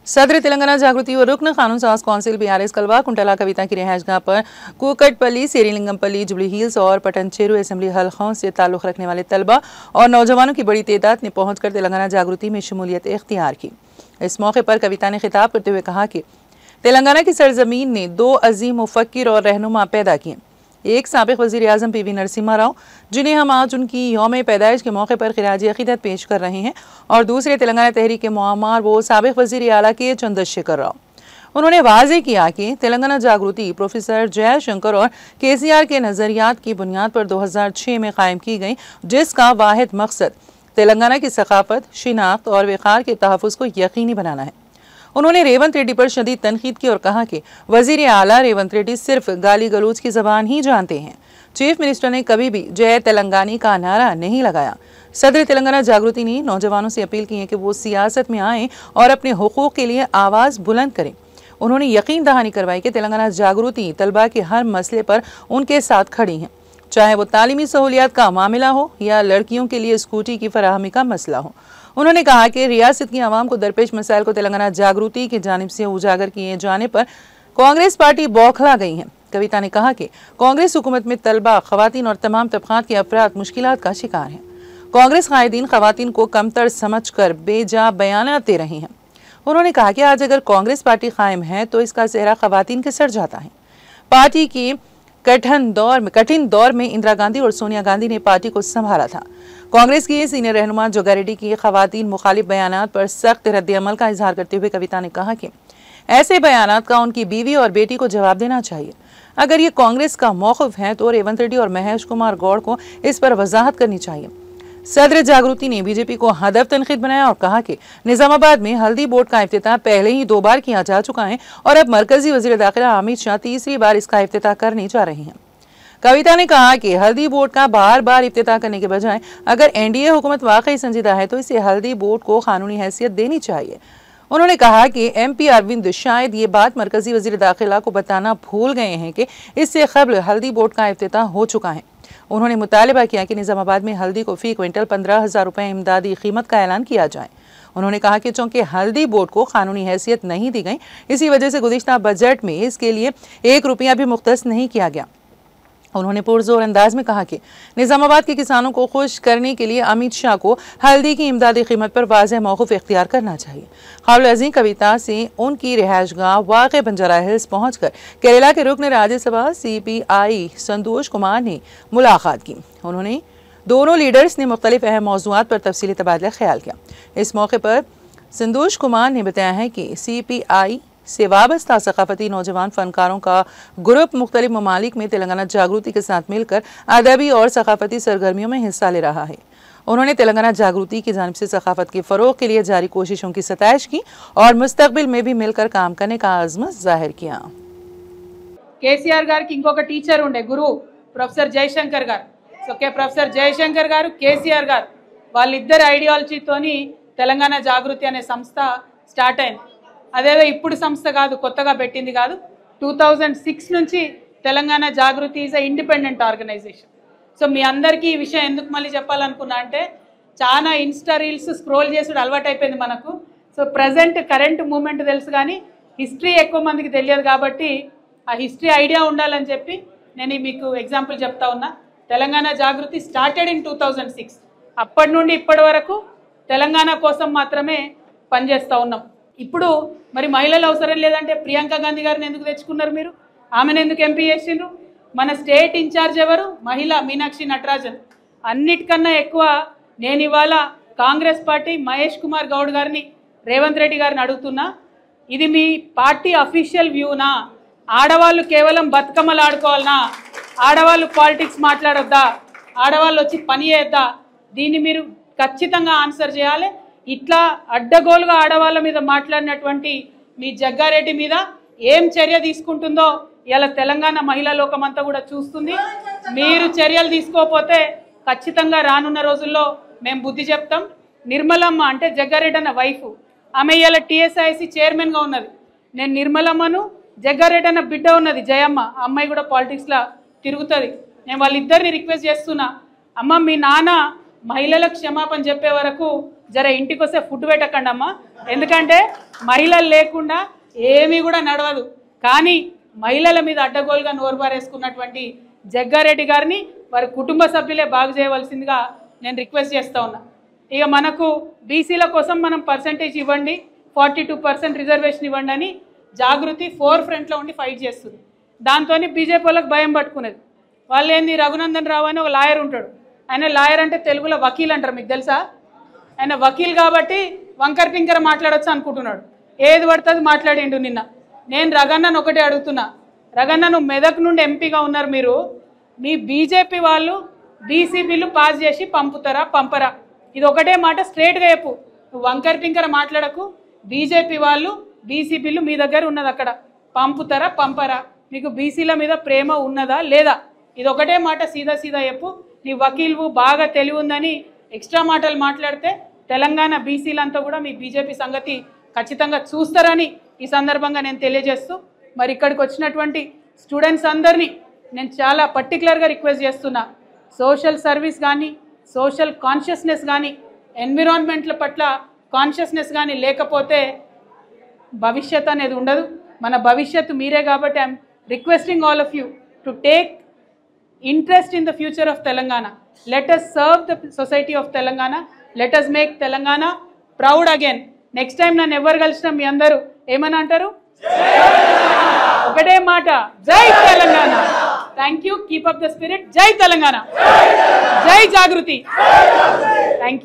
सदर तेलंगाना जागृति और रुकन कानून साज कौंसिल बीआरएस कलवा कुंटला कविता की रिहायशगाह पर कुकटपल्ली, सेरीलिंगमपल्ली, जुबली हिल्स और पटनचेरू असेंबली हलकों से ताल्लुक़ रखने वाले तलबा और नौजवानों की बड़ी तादाद ने पहुंचकर तेलंगाना जागृति में शमूलियत इख्तियार की। इस मौके पर कविता ने खिताब करते हुए कहा कि तेलंगाना की सरजमीन ने दो अजीम मुफक्किर और रहनुमा पैदा किए। एक साबिक़ वज़ीर आज़म पीवी नरसिम्हा राव, जिन्हें हम आज उनकी यौम पैदाइश के मौके पर खिराजी अक़ीदत पेश कर रहे हैं, और दूसरे तेलंगाना तहरीक के मुआम्मार वो साबिक़ वज़ीर आला के चंद्रशेखर राव। उन्होंने वाज़ेह किया कि तेलंगाना जागृति प्रोफेसर जयशंकर और केसीआर के नज़रियात की बुनियाद पर 2006 में कायम की गई, जिसका वाहिद मकसद तेलंगाना की सकाफत, शिनाख्त और वक़ार के तहफ़्फ़ुज़ को यकीनी बनाना है। उन्होंने रेवंत रेड्डी पर शदीद तनकीद की और कहा कि वज़ीर आला रेवंत रेड्डी सिर्फ गाली गलौज की ज़बान ही जानते हैं। चीफ मिनिस्टर ने कभी भी जय तेलंगानी का नारा नहीं लगाया। सदर तेलंगाना जागृति ने नौजवानों से अपील की है कि वो सियासत में आएँ और अपने हुकूक के लिए आवाज़ बुलंद करें। उन्होंने यकीन दहानी करवाई कि तेलंगाना जागृति तलबा के हर मसले पर उनके साथ खड़ी हैं, चाहे वो तालीमी सहूलियात का मामला हो या लड़कियों के लिए स्कूटी की फराहमी का मसला हो। उन्होंने कहा कि रियासत की आवाम को दरपेश मसाइल को तेलंगाना जागृति की जानिब से उजागर किए जाने पर कांग्रेस पार्टी बौखला गई है। कविता ने कहा कि कांग्रेस हुकूमत में तलबा, खवातीन और तमाम तबकात के अफराद मुश्किलात का शिकार हैं। कांग्रेस कायदीन खवातीन को कमतर समझकर बेजा बयानात दे रहे हैं। उन्होंने कहा कि आज अगर कांग्रेस पार्टी कायम है तो इसका सेहरा खवातीन के सर जाता है। पार्टी की कठिन दौर में इंदिरा गांधी और सोनिया गांधी ने पार्टी को संभाला था। कांग्रेस की सीनियर रहनुमा जोगा रेड्डी की खवातीन मुखालिफ बयानात पर सख्त रद्द-ए-अमल का इजहार करते हुए कविता ने कहा कि ऐसे बयानात का उनकी बीवी और बेटी को जवाब देना चाहिए। अगर ये कांग्रेस का मौक़िफ़ है तो रेवंत रेड्डी और महेश कुमार गौड़ को इस पर वजाहत करनी चाहिए। सदर जागृति ने बीजेपी को हदफ तनकीद बनाया और कहा कि निजामाबाद में हल्दी बोर्ड का इफ्तिताह पहले ही 2 बार किया जा चुका है और अब मरकजी वज़ीर दाखिला अमित शाह तीसरी बार इसका इफ्तिताह करने जा रहे हैं। कविता ने कहा कि हल्दी बोर्ड का बार बार इफ्तिताह करने के बजाय अगर एनडीए हुकूमत वाकई संजीदा है तो इसे हल्दी बोर्ड को कानूनी हैसियत देनी चाहिए। उन्होंने कहा कि एमपी अरविंद शायद ये बात मरकजी वज़ीर दाखिला को बताना भूल गए हैं कि इससे क़ब्ल हल्दी बोर्ड का इफ्तिताह हो चुका है। उन्होंने मुतालबा किया कि निजामाबाद में हल्दी को फ़ी क्विंटल 15,000 रुपये इमदादी कीमत का ऐलान किया जाए। उन्होंने कहा कि चूंकि हल्दी बोर्ड को कानूनी हैसियत नहीं दी गई, इसी वजह से गुज़िश्ता बजट में इसके लिए 1 रुपया भी मुख्तस नहीं किया गया। उन्होंने पुरजोर अंदाज में कहा कि निजामाबाद के किसानों को खुश करने के लिए अमित शाह को हल्दी की इमदादी कीमत पर वाज़ेह मौक़िफ़ इख्तियार करना चाहिए। काबिल-ए-अज़ीम कविता से उनकी रिहायशगाह वाक़ बंजारा हिल्स पहुंचकर केरला के रुकन राज्यसभा CPI संतोष कुमार ने मुलाकात की। उन्होंने दोनों लीडर्स ने मुख्तलिफ अहम मौज़ूआत पर तफसीली तबादला ख्याल किया। इस मौके पर संतोष कुमार ने बताया है कि CPI से वाबस्ता सकाफती नौजवान फनकारों का ग्रुप मुख्तलिफ ममालिक में तेलंगाना जागृति के साथ मिलकर अदबी और सकाफती सरगर्मियों में हिस्सा ले रहा है। उन्होंने तेलंगाना जागृति की जानिब से सकाफत के फ़रोग़ के लिए जारी कोशिशों की सताइश की और मुस्तक़बिल में भी मिलकर काम करने का आज़म ज़ाहिर किया। केसीआर गाరికి ఇంకొక టీచర్ ఉండే గురువు ప్రొఫెసర్ జయశంకర్ గారు. సో ప్రొఫెసర్ జయశంకర్ గారు, కేసీఆర్ గారు వాళ్ళిద్దరి ఐడియాలజీతోని తెలంగాణ జాగృతి అనే సంస్థ స్టార్ట్ అయింది. అదేదో ఇప్పుడు సంస్థ కాదు, కొత్తగా పెట్టింది కాదు. 2006 నుంచి తెలంగాణ జాగృతి ఈజ్ ఇండిపెండెంట్ ఆర్గనైజేషన్. సో మీ అందరికీ ఈ విషయం ఎందుకు మళ్ళీ చెప్పాలనుకున్నా అంటే చాలా ఇన్స్టా రీల్స్ స్క్రోల్ చేసుడు అలవాటు అయిపోయింది మనకు. సో ప్రజెంట్ కరెంట్ మూమెంట్ తెలుసు కానీ హిస్టరీ ఎక్కువ మందికి తెలియదు కాబట్టి ఆ హిస్టరీ ఐడియా ఉండాలని చెప్పి నేను మీకు ఎగ్జాంపుల్ చెప్తా ఉన్నా. తెలంగాణ జాగృతి స్టార్టెడ్ ఇన్ 2006. అప్పటి నుండి ఇప్పటి వరకు తెలంగాణ కోసం మాత్రమే పనిచేస్తూ ఉన్నాం. ఇప్పుడు మరి మహిళలు అవసరం లేదంటే ప్రియాంక గాంధీ గారిని ఎందుకు తెచ్చుకున్నారు మీరు? ఆమెను ఎందుకు ఎంపీ చేసిండ్రు? మన స్టేట్ ఇన్ఛార్జ్ ఎవరు? మహిళ మీనాక్షి నటరాజన్. అన్నిటికన్నా ఎక్కువ నేను ఇవాళ కాంగ్రెస్ పార్టీ మహేష్ కుమార్ గౌడ్ గారిని, రేవంత్ రెడ్డి గారిని అడుగుతున్నా, ఇది మీ పార్టీ అఫీషియల్ వ్యూనా? ఆడవాళ్ళు కేవలం బతుకమ్మలు ఆడుకోవాలనా? ఆడవాళ్ళు పాలిటిక్స్ మాట్లాడొద్దా? ఆడవాళ్ళు వచ్చి పని చేద్దా? దీన్ని మీరు ఖచ్చితంగా ఆన్సర్ చేయాలి. ఇట్లా అడ్డగోలుగా ఆడవాళ్ళ మీద మాట్లాడినటువంటి మీ జగ్గారెడ్డి మీద ఏం చర్య తీసుకుంటుందో ఇలా తెలంగాణ మహిళా లోకమంతా కూడా చూస్తుంది. మీరు చర్యలు తీసుకోకపోతే ఖచ్చితంగా రానున్న రోజుల్లో మేము బుద్ధి చెప్తాం. నిర్మలమ్మ అంటే జగ్గారెడ్డి అన్న వైఫ్, ఆమె ఇలా TSIC చైర్మన్గా ఉన్నది. నేను నిర్మలమ్మను, జగ్గారెడ్డి అన్న బిడ్డ ఉన్నది జయమ్మ, ఆ అమ్మాయి కూడా పాలిటిక్స్లో తిరుగుతుంది. నేను వాళ్ళిద్దరిని రిక్వెస్ట్ చేస్తున్నా, అమ్మ మీ నాన్న మహిళలకు క్షమాపణ చెప్పే వరకు జర ఇంటికి వస్తే ఫుడ్ పెట్టకండి అమ్మా, ఎందుకంటే మహిళలు లేకుండా ఏమీ కూడా నడవదు. కానీ మహిళల మీద అడ్డగోలుగా నోరుబారేసుకున్నటువంటి జగ్గారెడ్డి గారిని వారి కుటుంబ సభ్యులే బాగు చేయవలసిందిగా నేను రిక్వెస్ట్ చేస్తూ ఉన్నా. ఇక మనకు బీసీల కోసం మనం పర్సంటేజ్ ఇవ్వండి, 42% రిజర్వేషన్ ఇవ్వండి అని జాగృతి ఫ్రంట్లో ఉండి ఫైట్ చేస్తుంది. దాంతో బీజేపీ వాళ్ళకి భయం పట్టుకునేది. వాళ్ళు ఏంది, రఘునందన్ రావు అని ఒక లాయర్ ఉంటాడు, ఆయన లాయర్ అంటే తెలుగులో వకీల్ అంటారు, మీకు తెలుసా? ఆయన వకీల్ కాబట్టి వంకర టింకర మాట్లాడచ్చు అనుకుంటున్నాడు, ఏది పడుతుంది మాట్లాడిండు. నిన్న నేను రఘన్నను ఒకటే అడుగుతున్నా, రఘన్న నువ్వు మెదక్ నుండి ఎంపీగా ఉన్నారు, మీరు మీ బీజేపీ వాళ్ళు బీసీ బిల్లు పాస్ చేసి పంపుతారా పంపరా? ఇది ఒకటే మాట స్ట్రేట్గా చెప్పు, నువ్వు వంకర టింకర మాట్లాడకు. బీజేపీ వాళ్ళు బీసీ బిల్లు మీ దగ్గర ఉన్నది, అక్కడ పంపుతారా పంపరా? మీకు బీసీల మీద ప్రేమ ఉన్నదా లేదా? ఇది ఒకటే మాట సీదా సీదా చెప్పు. నీ వకీల్వు బాగా తెలివి ఉందని ఎక్స్ట్రా మాటలు మాట్లాడితే తెలంగాణ బీసీలంతా కూడా మీ బీజేపీ సంగతి ఖచ్చితంగా చూస్తారని ఈ సందర్భంగా నేను తెలియజేస్తూ, మరి ఇక్కడికి వచ్చినటువంటి స్టూడెంట్స్ అందరినీ నేను చాలా పర్టికులర్గా రిక్వెస్ట్ చేస్తున్నా, సోషల్ సర్వీస్ కానీ, సోషల్ కాన్షియస్నెస్ కానీ, ఎన్విరాన్మెంట్ల పట్ల కాన్షియస్నెస్ కానీ లేకపోతే భవిష్యత్ అనేది ఉండదు. మన భవిష్యత్తు మీరే కాబట్టి I'm requesting all of you to take interest in the future of Telangana. Let us serve the society of Telangana. Let us make Telangana proud again. Next time nanu ever kalsina మీ అందరూ ఏమని అంటారు? ఒకటే మాట, జై Telangana. Thank you, keep up the spirit. జై తెలంగాణ, జై జాగృతి. Thank you.